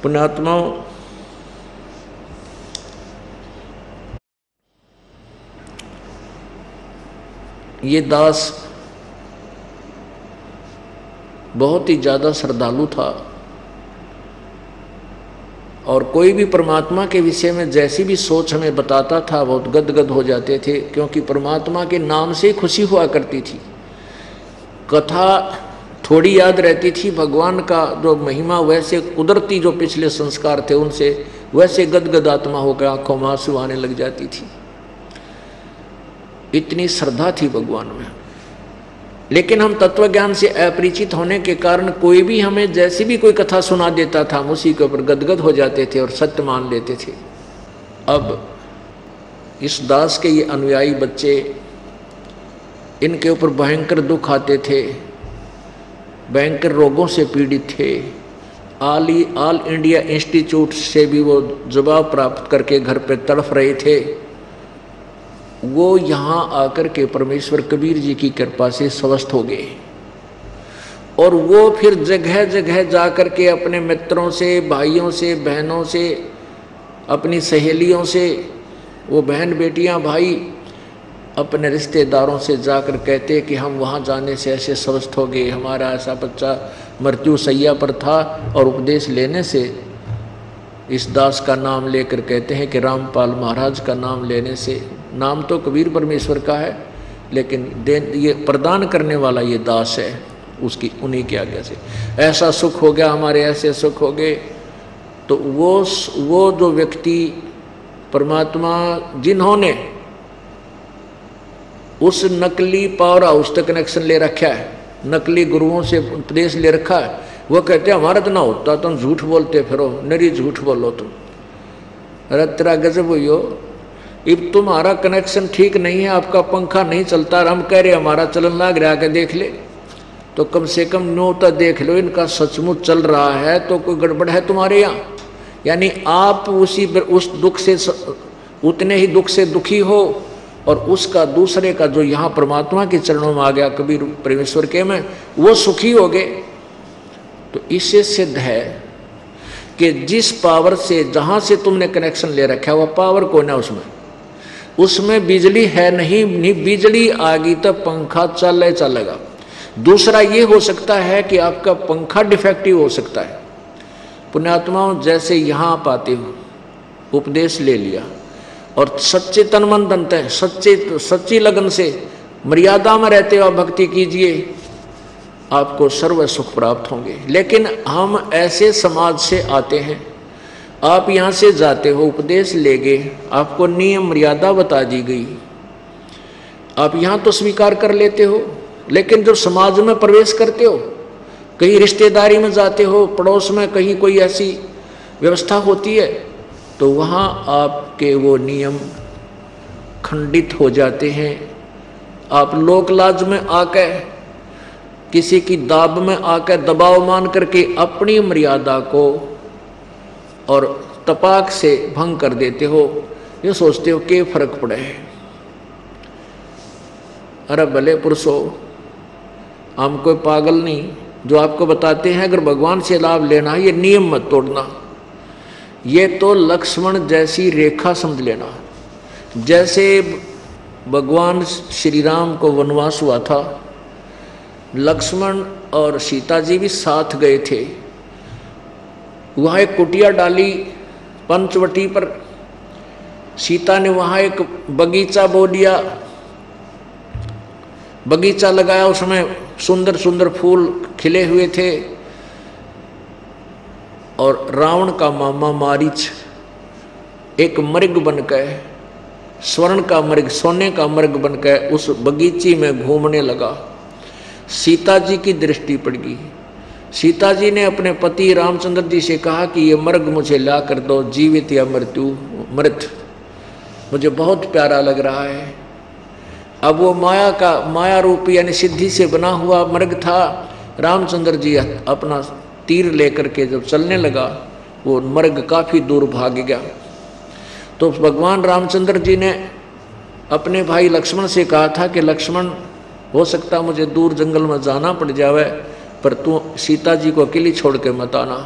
पुण्यात्माओं, ये दास बहुत ही ज़्यादा श्रद्धालु था और कोई भी परमात्मा के विषय में जैसी भी सोच हमें बताता था बहुत गदगद हो जाते थे, क्योंकि परमात्मा के नाम से खुशी हुआ करती थी। कथा थोड़ी याद रहती थी, भगवान का जो महिमा वैसे कुदरती जो पिछले संस्कार थे उनसे वैसे गदगद आत्मा होकर आंखों में आंसू आने लग जाती थी। इतनी श्रद्धा थी भगवान में। लेकिन हम तत्व ज्ञान से अपरिचित होने के कारण कोई भी हमें जैसी भी कोई कथा सुना देता था, हम उसी के ऊपर गदगद हो जाते थे और सत्य मान लेते थे। अब इस दास के ये अनुयायी बच्चे, इनके ऊपर भयंकर दुख आते थे, भयंकर रोगों से पीड़ित थे। ऑल इंडिया इंस्टीट्यूट से भी वो जवाब प्राप्त करके घर पे तड़फ रहे थे। वो यहाँ आकर के परमेश्वर कबीर जी की कृपा से स्वस्थ हो गए और वो फिर जगह जगह जाकर के अपने मित्रों से, भाइयों से, बहनों से, अपनी सहेलियों से, वो बहन बेटियां, भाई, अपने रिश्तेदारों से जाकर कहते कि हम वहाँ जाने से ऐसे स्वस्थ हो गए, हमारा ऐसा बच्चा मृत्यु सैया पर था। और उपदेश लेने से इस दास का नाम लेकर कहते हैं कि रामपाल महाराज का नाम लेने से, नाम तो कबीर परमेश्वर का है लेकिन ये प्रदान करने वाला ये दास है, उसकी उन्हीं की आज्ञा से ऐसा सुख हो गया, हमारे ऐसे सुख हो गए। तो वो जो व्यक्ति परमात्मा, जिन्होंने उस नकली पावर हाउस तक कनेक्शन ले रखा है, नकली गुरुओं से उपदेश ले रखा है, वो कहते हैं हमारा तो ना होता, तुम झूठ बोलते फिरो, नरी झूठ बोलो तुम। अरे तेरा गजब हुई हो, अब तुम्हारा कनेक्शन ठीक नहीं है, आपका पंखा नहीं चलता, हम कह रहे हमारा चलन लग रहा है, देख ले तो कम से कम न्योता देख लो, इनका सचमुच चल रहा है तो कोई गड़बड़ है तुम्हारे यहाँ। यानी आप उस दुख से उतने ही दुख से दुखी हो और उसका दूसरे का जो यहाँ परमात्मा के चरणों में आ गया, कबीर परमेश्वर के में, वो सुखी हो गए। तो इससे सिद्ध है कि जिस पावर से, जहाँ से तुमने कनेक्शन ले रखा है, वह पावर कौन है उसमें बिजली है नहीं बिजली आ गई तो पंखा चलेगा। दूसरा ये हो सकता है कि आपका पंखा डिफेक्टिव हो सकता है। पुण्यात्माओं, जैसे यहाँ आप आते हो, उपदेश ले लिया और सच्चे तन मन धन है, सच्ची लगन से मर्यादा में रहते हो आप भक्ति कीजिए, आपको सर्व सुख प्राप्त होंगे। लेकिन हम ऐसे समाज से आते हैं, आप यहाँ से जाते हो, उपदेश ले गए, आपको नियम मर्यादा बता दी गई, आप यहाँ तो स्वीकार कर लेते हो, लेकिन जब समाज में प्रवेश करते हो, कहीं रिश्तेदारी में जाते हो, पड़ोस में कहीं कोई ऐसी व्यवस्था होती है, तो वहाँ आपके वो नियम खंडित हो जाते हैं। आप लोक लाज में आकर, किसी की दाब में आकर, दबाव मान करके अपनी मर्यादा को और तपाक से भंग कर देते हो। ये सोचते हो कि फर्क पड़े, अरे भले पुरुषों, हम कोई पागल नहीं जो आपको बताते हैं अगर भगवान से लाभ लेना है ये नियम मत तोड़ना। ये तो लक्ष्मण जैसी रेखा समझ लेना। जैसे भगवान श्री राम को वनवास हुआ था, लक्ष्मण और सीता जी भी साथ गए थे, वहाँ एक कुटिया डाली पंचवटी पर, सीता ने वहाँ एक बगीचा बो दिया, बगीचा लगाया, उसमें सुंदर सुंदर फूल खिले हुए थे। और रावण का मामा मारीच एक मृग बनकर, स्वर्ण का मृग, सोने का मृग बनकर उस बगीचे में घूमने लगा। सीता जी की दृष्टि पड़ गई। सीता जी ने अपने पति रामचंद्र जी से कहा कि ये मृग मुझे ला कर दो, जीवित या मृत, मुझे बहुत प्यारा लग रहा है। अब वो माया रूपी यानी सिद्धि से बना हुआ मृग था। रामचंद्र जी अपना तीर लेकर के जब चलने लगा, वो मृग काफी दूर भाग गया। तो भगवान रामचंद्र जी ने अपने भाई लक्ष्मण से कहा था कि लक्ष्मण, हो सकता मुझे दूर जंगल में जाना पड़ जावे, पर तू सीता जी को अकेली छोड़ के मत आना।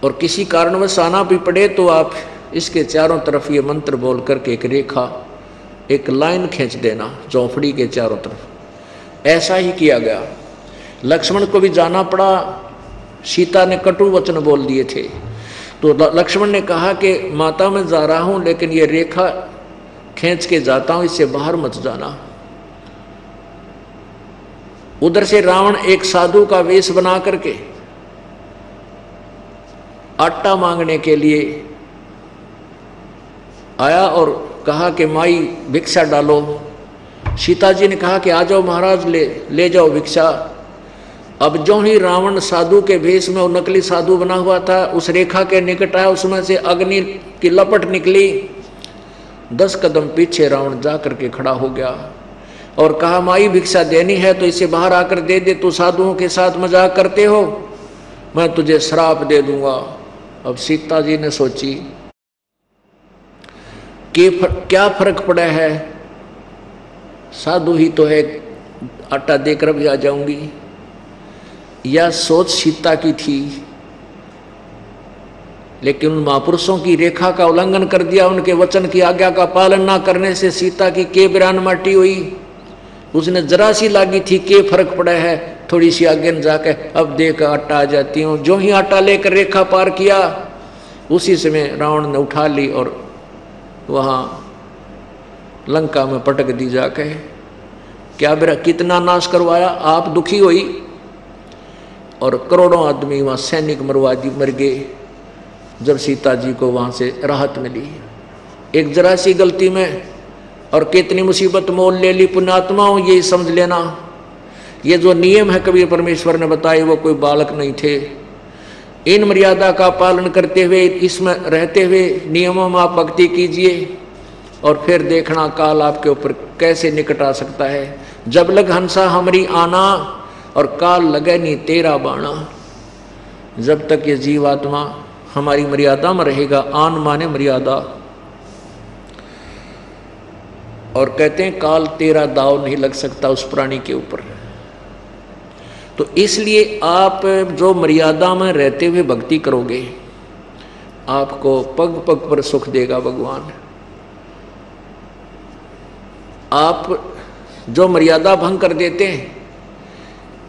और किसी कारणवश आना भी पड़े तो आप इसके चारों तरफ ये मंत्र बोल करके एक रेखा, एक लाइन खींच देना चौपड़ी के चारों तरफ। ऐसा ही किया गया। लक्ष्मण को भी जाना पड़ा, सीता ने कटु वचन बोल दिए थे, तो लक्ष्मण ने कहा कि माता मैं जा रहा हूं, लेकिन ये रेखा खींच के जाता हूं, इससे बाहर मत जाना। उधर से रावण एक साधु का वेश बना करके आटा मांगने के लिए आया और कहा कि माई भिक्षा डालो। सीता जी ने कहा कि आ जाओ महाराज, ले जाओ भिक्षा। अब जो ही रावण साधु के भेष में, वो नकली साधु बना हुआ था, उस रेखा के निकट आया, उसमें से अग्नि की लपट निकली। 10 कदम पीछे रावण जा करके खड़ा हो गया और कहा माई भिक्षा देनी है तो इसे बाहर आकर दे दे, तू साधुओं के साथ मजाक करते हो, मैं तुझे श्राप दे दूंगा। अब सीता जी ने सोची कि क्या फर्क पड़ा है, साधु ही तो है, आटा देकर भी आ जाऊंगी। यह सोच सीता की थी, लेकिन उन महापुरुषों की रेखा का उल्लंघन कर दिया, उनके वचन की आज्ञा का पालन ना करने से सीता की के बिरान माटी हुई। उसने जरा सी लागी थी, के फर्क पड़ा है, थोड़ी सी आगे न जाके अब देख आटा आ जाती हूँ। जो ही आटा लेकर रेखा पार किया, उसी समय रावण ने उठा ली और वहाँ लंका में पटक दी जाके। क्या मेरा कितना नाश करवाया, आप दुखी हुई और करोड़ों आदमी वहाँ सैनिक मर गए जब सीता जी को वहाँ से राहत मिली। एक जरा सी गलती में और कितनी मुसीबत मोल ले ली। पुण्यात्माओं ये समझ लेना, ये जो नियम है कबीर परमेश्वर ने बताए, वो कोई बालक नहीं थे। इन मर्यादा का पालन करते हुए, इसमें रहते हुए नियमों में आप भक्ति कीजिए और फिर देखना काल आपके ऊपर कैसे निकट आ सकता है। जब लग हंसा हमारी आना और काल लगे नहीं तेरा बाणा। जब तक ये जीवात्मा हमारी मर्यादा में रहेगा, आन माने मर्यादा, और कहते हैं काल तेरा दाव नहीं लग सकता उस प्राणी के ऊपर। तो इसलिए आप जो मर्यादा में रहते हुए भक्ति करोगे, आपको पग पग पर सुख देगा भगवान। आप जो मर्यादा भंग कर देते हैं,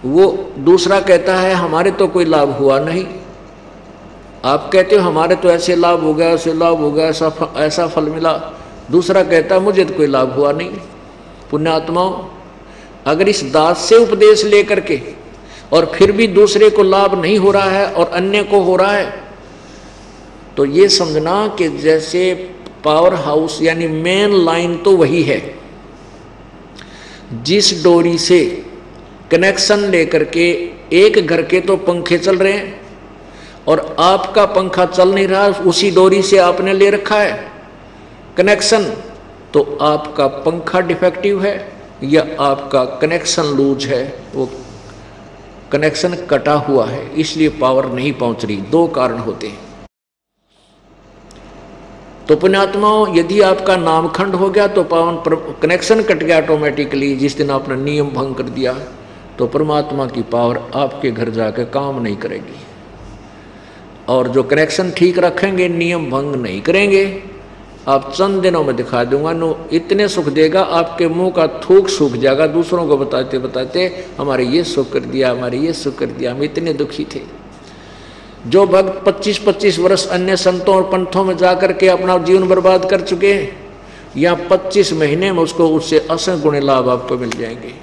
वो दूसरा कहता है हमारे तो कोई लाभ हुआ नहीं, आप कहते हो हमारे तो ऐसे लाभ हो गया, ऐसे लाभ हो गया, ऐसा फल मिला। दूसरा कहता है मुझे तो कोई लाभ हुआ नहीं। पुण्यात्माओं, अगर इस दास से उपदेश लेकर के और फिर भी दूसरे को लाभ नहीं हो रहा है और अन्य को हो रहा है, तो ये समझना कि जैसे पावर हाउस यानी मेन लाइन तो वही है, जिस डोरी से कनेक्शन लेकर के एक घर के तो पंखे चल रहे हैं और आपका पंखा चल नहीं रहा, उसी डोरी से आपने ले रखा है कनेक्शन, तो आपका पंखा डिफेक्टिव है या आपका कनेक्शन लूज है, वो कनेक्शन कटा हुआ है, इसलिए पावर नहीं पहुंच रही। 2 कारण होते हैं। तो पुण्यात्माओं, यदि आपका नामखंड हो गया तो पावन कनेक्शन कट गया ऑटोमेटिकली, जिस दिन आपने नियम भंग कर दिया, तो परमात्मा की पावर आपके घर जाकर काम नहीं करेगी। और जो कनेक्शन ठीक रखेंगे, नियम भंग नहीं करेंगे, आप चंद दिनों में दिखा दूंगा, नो इतने सुख देगा आपके मुंह का थूक सूख जाएगा, दूसरों को बताते बताते हमारे ये सुख कर दिया, हमारे ये सुख कर दिया, हम इतने दुखी थे। जो भक्त 25-25 वर्ष अन्य संतों और पंथों में जाकर के अपना जीवन बर्बाद कर चुके हैं, या 25 महीने में उसको उससे असंख्य गुणे लाभ आपको मिल जाएंगे।